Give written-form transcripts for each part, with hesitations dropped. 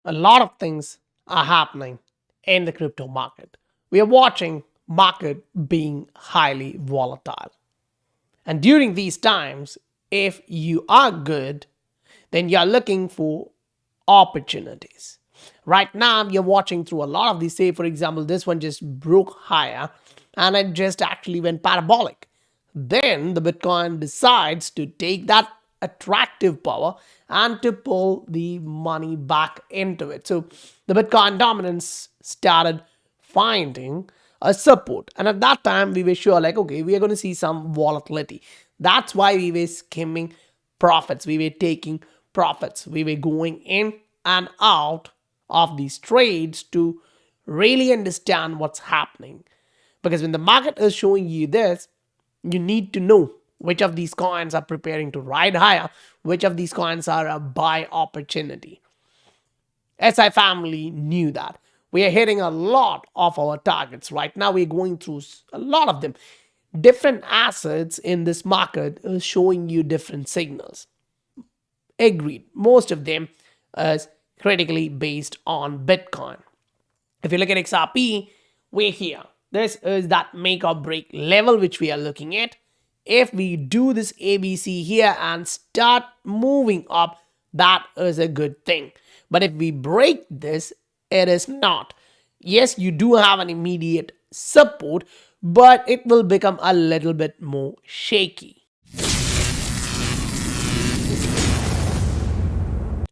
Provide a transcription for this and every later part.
A lot of things are happening in the crypto market. We are watching market being highly volatile. And during these times, if you are good, then you're looking for opportunities. Right now, you're watching through a lot of these. Say, for example, this one just broke higher and it just actually went parabolic. Then the Bitcoin decides to take that attractive power and to pull the money back into it. So the Bitcoin dominance started finding a support. And at that time, we were sure, like, okay, we are going to see some volatility. That's why we were skimming profits. We were taking profits. We were going in and out of these trades to really understand what's happening. Because when the market is showing you this, you need to know which of these coins are preparing to ride higher, which of these coins are a buy opportunity. SI family knew that. We are hitting a lot of our targets. Right now, we're going through a lot of them. Different assets in this market is showing you different signals. Agreed. Most of them is critically based on Bitcoin. If you look at XRP, we're here. This is that make or break level which we are looking at. If we do this ABC here and start moving up, that is a good thing. But if we break this, it is not. Yes, you do have an immediate support, but it will become a little bit more shaky.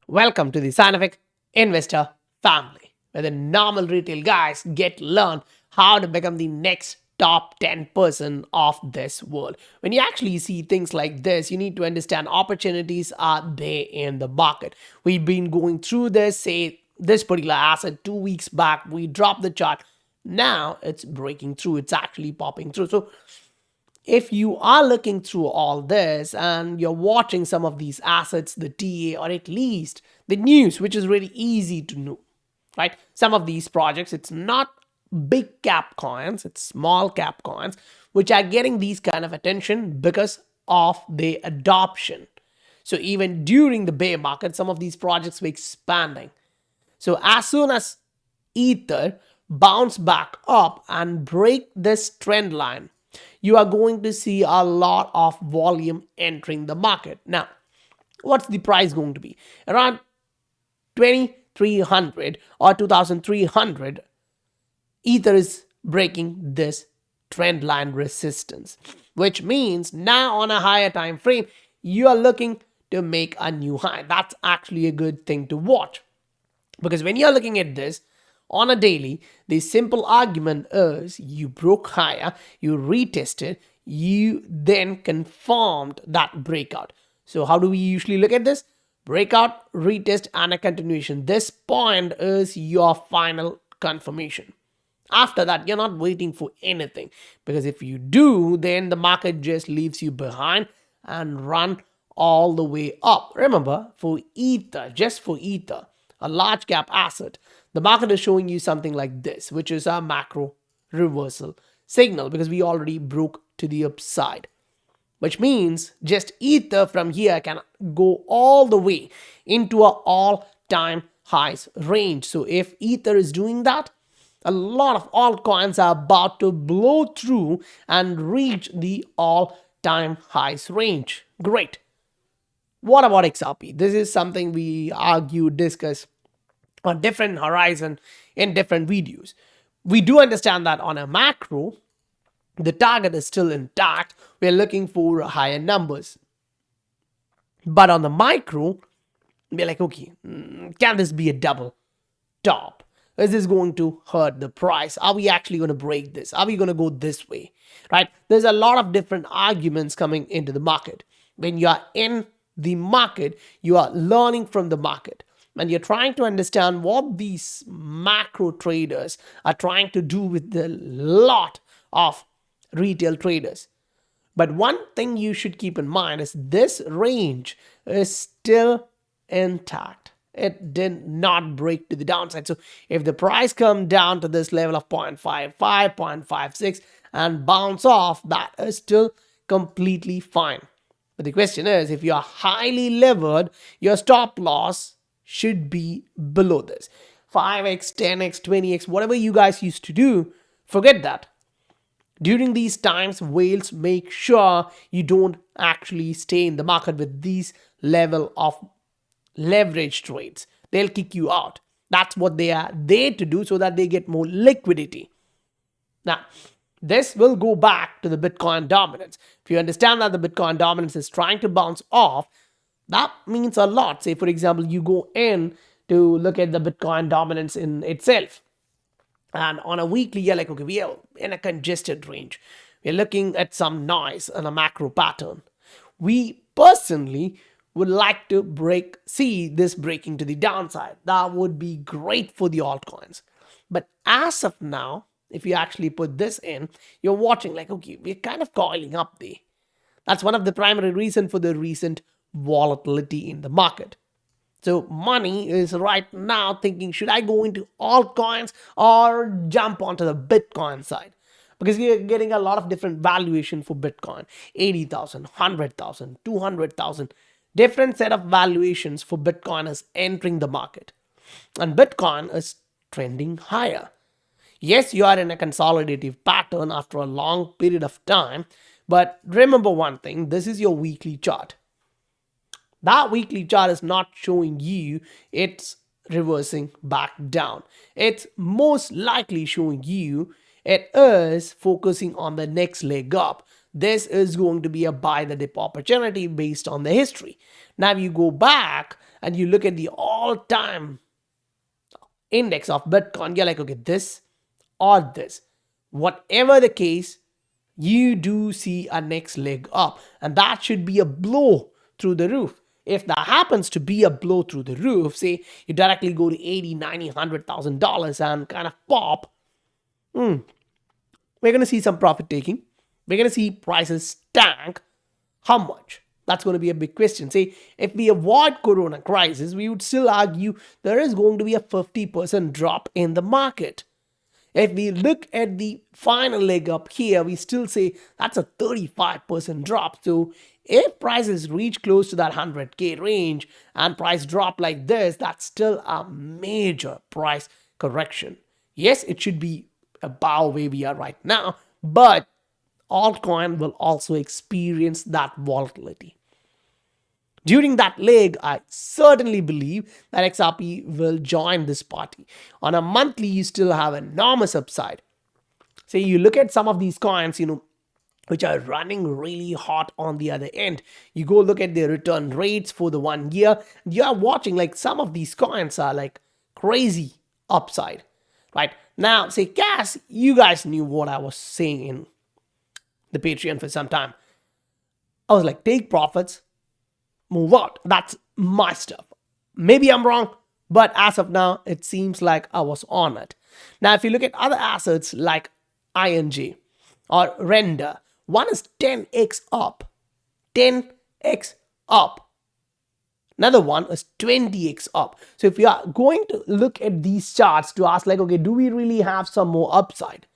Welcome to the Scientific Investor family, where the normal retail guys get to learn how to become the next top 10% of this world. When you actually see things like this, you need to understand opportunities are there in the market. We've been going through this, say, this particular asset 2 weeks back, we dropped the chart. Now it's breaking through, it's actually popping through. So if you are looking through all this and you're watching some of these assets, the TA, or at least the news, which is really easy to know, right? Some of these projects, it's not big cap coins, it's small cap coins, which are getting these kind of attention because of the adoption. So even during the bear market, some of these projects were expanding. So as soon as Ether bounce back up and break this trend line, you are going to see a lot of volume entering the market. Now, what's the price going to be? Around 2300 or 2300, Ether is breaking this trend line resistance, which means now on a higher time frame, you are looking to make a new high. That's actually a good thing to watch. Because when you're looking at this on a daily, the simple argument is you broke higher, you retested, you then confirmed that breakout. So how do we usually look at this? Breakout, retest, and a continuation. This point is your final confirmation. After that, you're not waiting for anything. Because if you do, then the market just leaves you behind and run all the way up. Remember, for Ether, just for Ether, a large cap asset, the market is showing you something like this, which is a macro reversal signal because we already broke to the upside, which means just Ether from here can go all the way into a all-time highs range. So if Ether is doing that, a lot of altcoins are about to blow through and reach the all-time highs range. Great. What about XRP? This is something we argue, discuss on different horizon in different videos. We do understand that on a macro, the target is still intact. We're looking for higher numbers. But on the micro, we're like, okay, can this be a double top? Is this going to hurt the price? Are we actually going to break this? Are we going to go this way? Right? There's a lot of different arguments coming into the market. When you are in the market, you are learning from the market. And you're trying to understand what these macro traders are trying to do with the lot of retail traders. But one thing you should keep in mind is this range is still intact. It did not break to the downside. So if the price comes down to this level of 0.55, 0.56 and bounce off, that is still completely fine. But the question is, if you are highly levered, your stop loss should be below this. 5x, 10x, 20x, whatever you guys used to do, forget that. During these times, whales make sure you don't actually stay in the market with these level of leverage trades. They'll kick you out. That's what they are there to do, so that they get more liquidity. Now, this will go back to the Bitcoin dominance. If you understand that the Bitcoin dominance is trying to bounce off, that means a lot. Say, for example, you go in to look at the Bitcoin dominance in itself. And on a weekly, you're like, okay, we are in a congested range. We're looking at some noise and a macro pattern. We personally would like to see this breaking to the downside. That would be great for the altcoins. But as of now, if you actually put this in, you're watching like, okay, we're kind of coiling up there. That's one of the primary reasons for the recent volatility in the market. So money is right now thinking, should I go into altcoins or jump onto the Bitcoin side? Because you're getting a lot of different valuation for Bitcoin. 80,000, 100,000, 200,000. Different set of valuations for Bitcoin is entering the market. And Bitcoin is trending higher. Yes, you are in a consolidative pattern after a long period of time. But remember one thing, this is your weekly chart. That weekly chart is not showing you it's reversing back down. It's most likely showing you it is focusing on the next leg up. This is going to be a buy the dip opportunity based on the history. Now, if you go back and you look at the all-time index of Bitcoin, you're like, okay, this or this. Whatever the case, you do see a next leg up, and that should be a blow through the roof. If that happens to be a blow through the roof, say you directly go to 80, 90, $100,000 and kind of pop, we're going to see some profit taking. We're going to see prices tank. How much? That's going to be a big question. Say, if we avoid corona crisis, we would still argue there is going to be a 50% drop in the market. If we look at the final leg up here, we still say that's a 35% drop. So if prices reach close to that 100K range and price drop like this, that's still a major price correction. Yes, it should be above where we are right now, but altcoin will also experience that volatility. During that leg, I certainly believe that XRP will join this party. On a monthly, you still have enormous upside. Say you look at some of these coins, which are running really hot on the other end. You go look at their return rates for the 1 year. You are watching like some of these coins are like crazy upside, right? Now, say Cass, you guys knew what I was saying in the Patreon for some time. I was like, take profits, move out. That's my stuff. Maybe I'm wrong, but as of now, it seems like I was on it. Now, if you look at other assets like ING or Render, one is 10x up. 10x up. Another one is 20x up. So if you are going to look at these charts to ask like, okay, do we really have some more upside?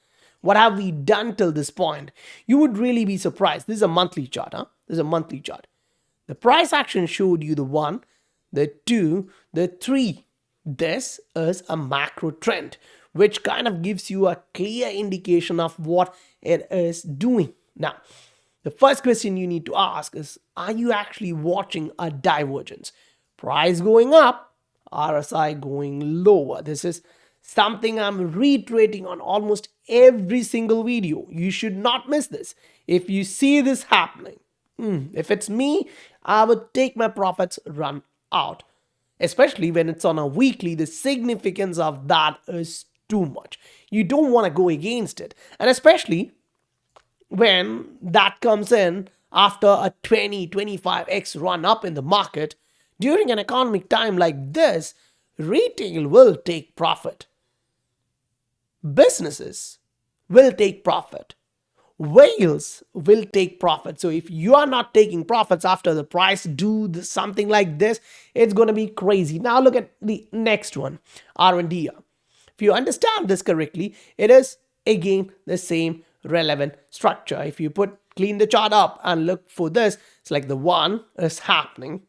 What have we done till this point? You would really be surprised. This is a monthly chart, huh? This is a monthly chart. The price action showed you the 1, the 2, the 3. This is a macro trend, which kind of gives you a clear indication of what it is doing. Now, the first question you need to ask is, are you actually watching a divergence? Price going up, RSI going lower. This is something I'm reiterating on almost every single video. You should not miss this. If you see this happening, if it's me, I would take my profits, run out. Especially when it's on a weekly, the significance of that is too much. You don't want to go against it. And especially when that comes in after a 20, 25x run up in the market, during an economic time like this, retail will take profit. Businesses will take profit. Whales will take profit. So if you are not taking profits after the price do something like this, it's going to be crazy. Now look at the next one, R&D. If you understand this correctly, it is again the same relevant structure. If you clean the chart up and look for this, it's like the 1 is happening,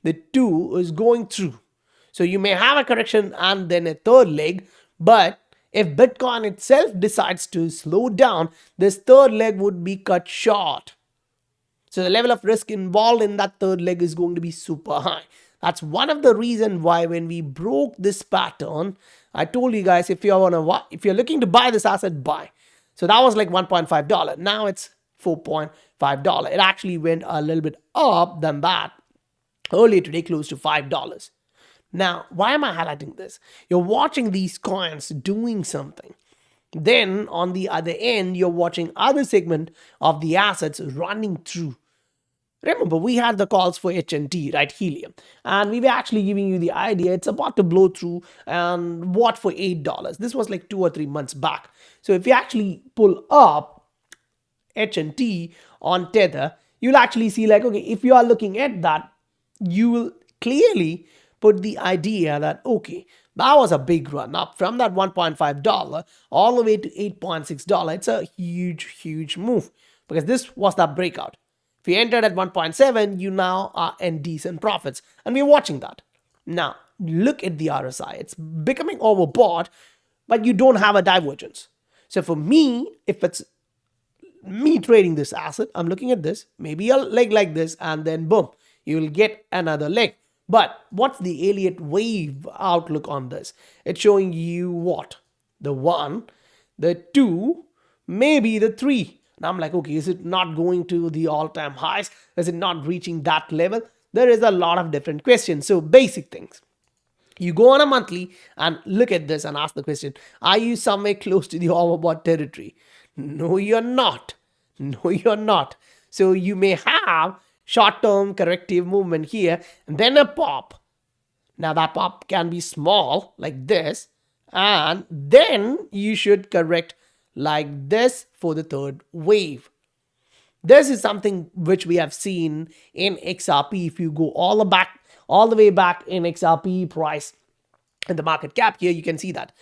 the 2 is going through. So you may have a correction and then a third leg, but if Bitcoin itself decides to slow down, this third leg would be cut short. So the level of risk involved in that third leg is going to be super high. That's one of the reasons why when we broke this pattern, I told you guys, if you're looking to buy this asset, buy. So that was like $1.5. Now it's $4.5. It actually went a little bit up than that earlier today, close to $5. Now, why am I highlighting this? You're watching these coins doing something. Then on the other end, you're watching other segment of the assets running through. Remember, we had the calls for HNT, right? Helium. And we were actually giving you the idea it's about to blow through and what for $8. This was like 2 or 3 months back. So if you actually pull up HNT on Tether, you'll actually see like, okay, if you are looking at that, you will clearly put the idea that, okay, that was a big run up from that $1.5 all the way to $8.6. It's a huge, huge move because this was that breakout. If you entered at 1.7, you now are in decent profits. And we're watching that. Now, look at the RSI. It's becoming overbought, but you don't have a divergence. So for me, if it's me trading this asset, I'm looking at this, maybe a leg like this, and then boom, you will get another leg. But what's the Elliott wave outlook on this? It's showing you what? The 1, the 2, maybe the 3. And I'm like, okay, is it not going to the all-time highs? Is it not reaching that level? There is a lot of different questions. So basic things. You go on a monthly and look at this and ask the question, are you somewhere close to the overbought territory? No, you're not. No, you're not. So you may have short-term corrective movement here and then a pop. Now that pop can be small like this, and then you should correct like this for the third wave. This is something which we have seen in XRP. If you go all the way back in XRP price and the market cap here, you can see that.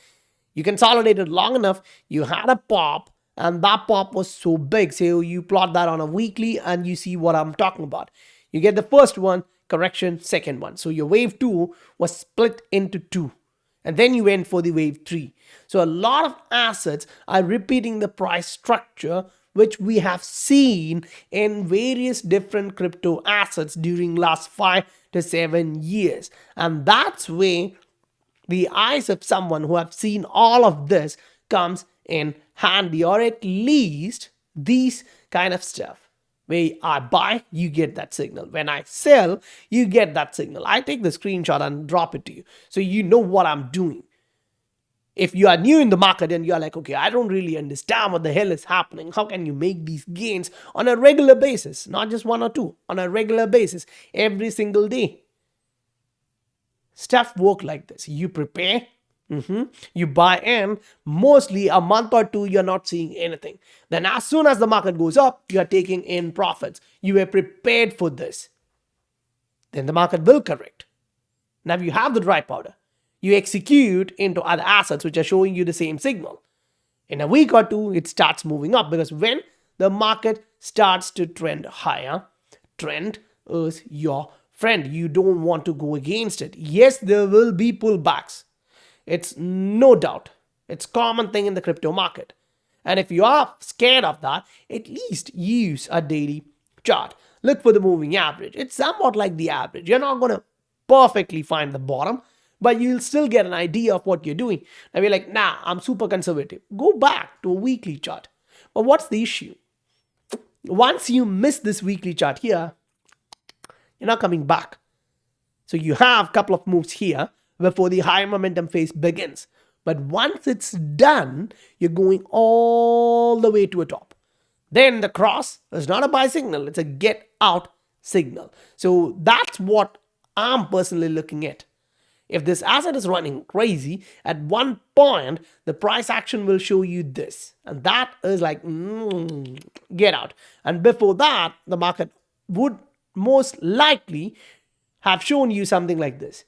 You consolidated long enough, you had a pop, and that pop was so big. So you plot that on a weekly and you see what I'm talking about. You get the first one, correction, second one. So your wave 2 was split into 2. And then you went for the wave 3. So a lot of assets are repeating the price structure which we have seen in various different crypto assets during last 5 to 7 years. And that's where the eyes of someone who have seen all of this comes in handy, or at least these kind of stuff. Where I buy, you get that signal. When I sell, you get that signal. I take the screenshot and drop it to you so you know what I'm doing. If you are new in the market and you're like, okay, I don't really understand what the hell is happening. How can you make these gains on a regular basis? Not just 1 or 2, on a regular basis, every single day. Stuff work like this. You prepare, you buy in, mostly a month or 2, you're not seeing anything. Then as soon as the market goes up, you're taking in profits. You were prepared for this. Then the market will correct. Now you have the dry powder. You execute into other assets which are showing you the same signal. In a week or 2, it starts moving up because when the market starts to trend higher, trend is your friend. You don't want to go against it. Yes, there will be pullbacks. It's no doubt. It's a common thing in the crypto market. And if you are scared of that, at least use a daily chart. Look for the moving average. It's somewhat like the average. You're not going to perfectly find the bottom, but you'll still get an idea of what you're doing. Now you're like, nah, I'm super conservative. Go back to a weekly chart. But what's the issue? Once you miss this weekly chart here, you're not coming back. So you have a couple of moves here before the high momentum phase begins. But once it's done, you're going all the way to a top. Then the cross is not a buy signal, it's a get out signal. So that's what I'm personally looking at. If this asset is running crazy, at one point, the price action will show you this. And that is like, get out. And before that, the market would most likely have shown you something like this.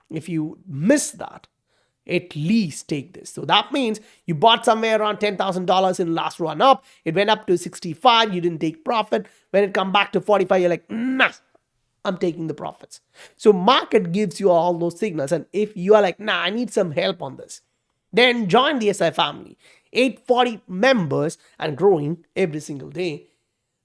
If you miss that, at least take this. So that means you bought somewhere around $10,000 in last run up. It went up to 65. You didn't take profit. When it come back to 45, you're like, nah, I'm taking the profits. So market gives you all those signals. And if you are like, nah, I need some help on this, then join the SI family. 840 members and growing every single day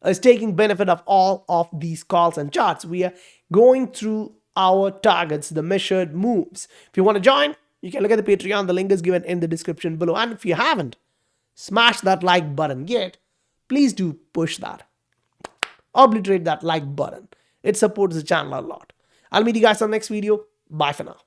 is taking benefit of all of these calls and charts. We are going through our targets, the measured moves. If you want to join, you can look at the Patreon. The link is given in the description below. And if you haven't smashed that like button yet, please do push that. Obliterate that like button. It supports the channel a lot. I'll meet you guys on the next video. Bye for now.